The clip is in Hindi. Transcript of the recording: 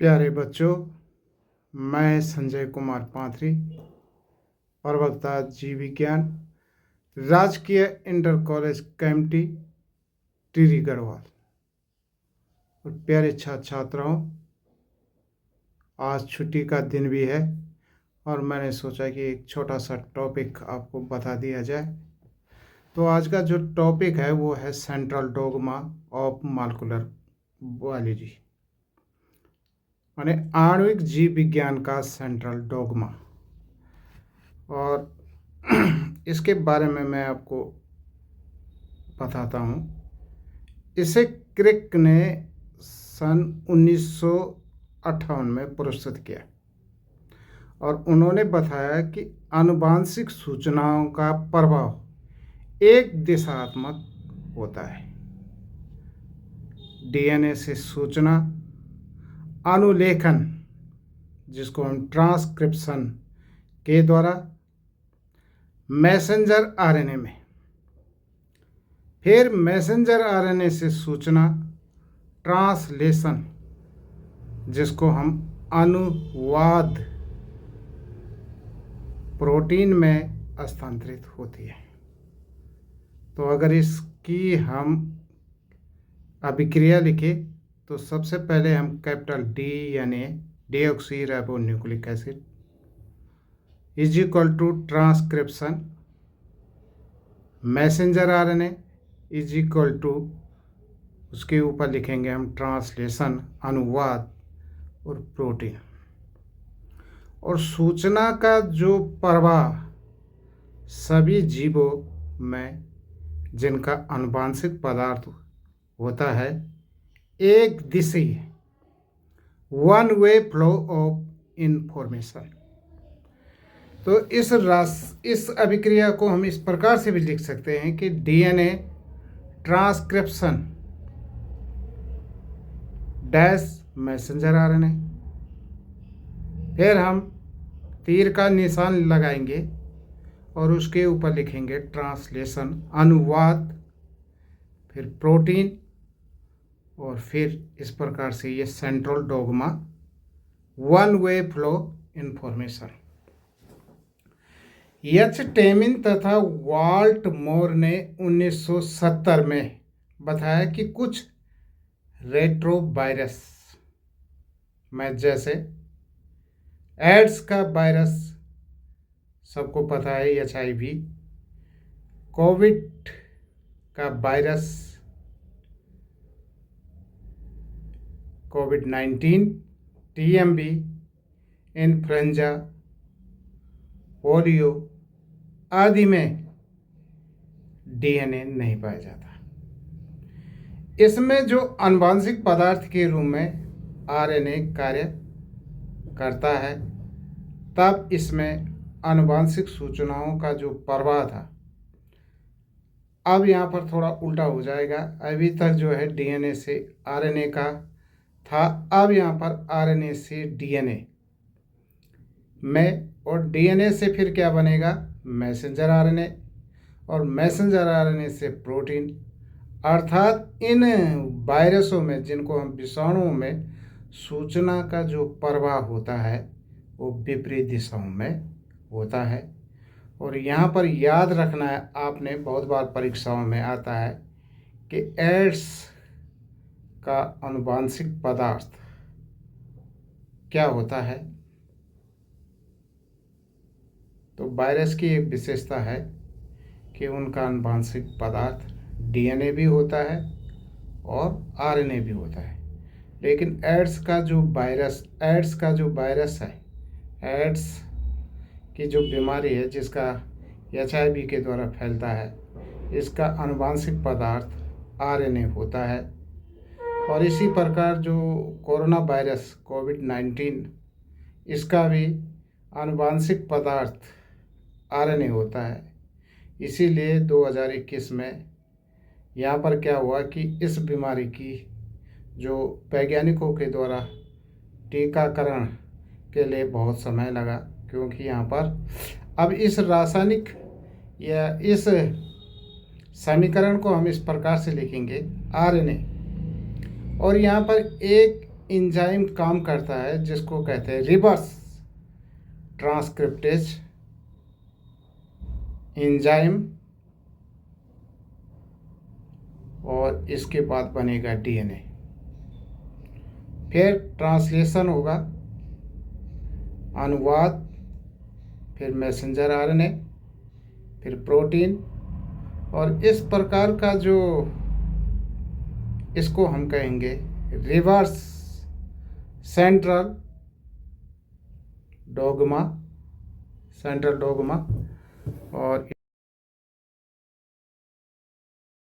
प्यारे बच्चों, मैं संजय कुमार पाथरी, प्रवक्ता जीव विज्ञान, राजकीय इंटर कॉलेज कैंपटी, टिहरी गढ़वाल। और प्यारे छात्र छात्राओं, आज छुट्टी का दिन भी है और मैंने सोचा कि एक छोटा सा टॉपिक आपको बता दिया जाए। तो आज का जो टॉपिक है वो है central dogma of molecular biology, माने आणविक जीव विज्ञान का सेंट्रल डोगमा। और इसके बारे में मैं आपको बताता हूँ। इसे क्रिक ने सन 1958 में प्रस्तुत किया और उन्होंने बताया कि आनुवांशिक सूचनाओं का प्रभाव एक दिशात्मक होता है। डीएनए से सूचना अनुलेखन, जिसको हम ट्रांसक्रिप्शन के द्वारा, मैसेंजर आरएनए में, फिर मैसेंजर आरएनए से सूचना ट्रांसलेशन, जिसको हम अनुवाद, प्रोटीन में स्थानांतरित होती है। तो अगर इसकी हम अभिक्रिया लिखें तो सबसे पहले हम कैपिटल डी यानी deoxyribonucleic acid is equal to transcription, messenger RNA is equal to, उसके ऊपर लिखेंगे हम ट्रांसलेशन, अनुवाद, और प्रोटीन। और सूचना का जो प्रवाह सभी जीवों में जिनका आनुवांशिक पदार्थ होता है एक दिशा, one way flow of information. तो इस अभिक्रिया को हम इस प्रकार से भी लिख सकते हैं कि DNA transcription dash messenger RNA, फिर हम तीर का निशान लगाएंगे और उसके ऊपर लिखेंगे ट्रांसलेशन, अनुवाद, फिर प्रोटीन, और फिर इस प्रकार से ये central dogma, one way flow information. H Temin तथा वाल्ट मोर ने 1970 में बताया कि कुछ रेट्रोवायरस में, जैसे एड्स का वायरस सबको पता है, HIV, कोविड का virus COVID-19, TMB, influenza, polio आदि में डीएनए नहीं पाया जाता। इसमें जो आनुवांशिक पदार्थ के रूप में आरएनए कार्य करता है, तब इसमें आनुवांशिक सूचनाओं का जो प्रवाह था, अब यहाँ पर थोड़ा उल्टा हो जाएगा। अभी तक जो है डीएनए से आरएनए का था, अब यहाँ पर आरएनए से डीएनए में, और डीएनए से फिर क्या बनेगा, मैसेंजर आरएनए, और मैसेंजर आरएनए से प्रोटीन। अर्थात इन वायरसों में, जिनको हम विषाणुओं में सूचना का जो प्रवाह होता है वो विपरीत दिशाओं में होता है। और यहाँ पर याद रखना है, आपने बहुत बार परीक्षाओं में आता है कि एड्स का आनुवांशिक पदार्थ क्या होता है। तो वायरस की एक विशेषता है कि उनका आनुवांशिक पदार्थ डीएनए भी होता है और आरएनए भी होता है। लेकिन एड्स का जो वायरस है, एड्स की जो बीमारी है जिसका HIV के द्वारा फैलता है, इसका आनुवांशिक पदार्थ आरएनए होता है। और इसी प्रकार जो कोरोना वायरस COVID-19, इसका भी आनुवांशिक पदार्थ आरएनए होता है। इसीलिए 2021 में यहाँ पर क्या हुआ कि इस बीमारी की जो वैज्ञानिकों के द्वारा टीकाकरण के लिए बहुत समय लगा, क्योंकि यहाँ पर अब इस रासायनिक या इस समीकरण को हम इस प्रकार से लिखेंगे, आरएनए, और यहाँ पर एक एंजाइम काम करता है जिसको कहते हैं रिवर्स ट्रांसक्रिप्टेज एंजाइम, और इसके बाद बनेगा डीएनए। फिर ट्रांसलेशन होगा, अनुवाद, फिर मैसेंजर आरएनए, फिर प्रोटीन, और इस प्रकार का जो इसको हम कहेंगे रिवर्स सेंट्रल डोग्मा, और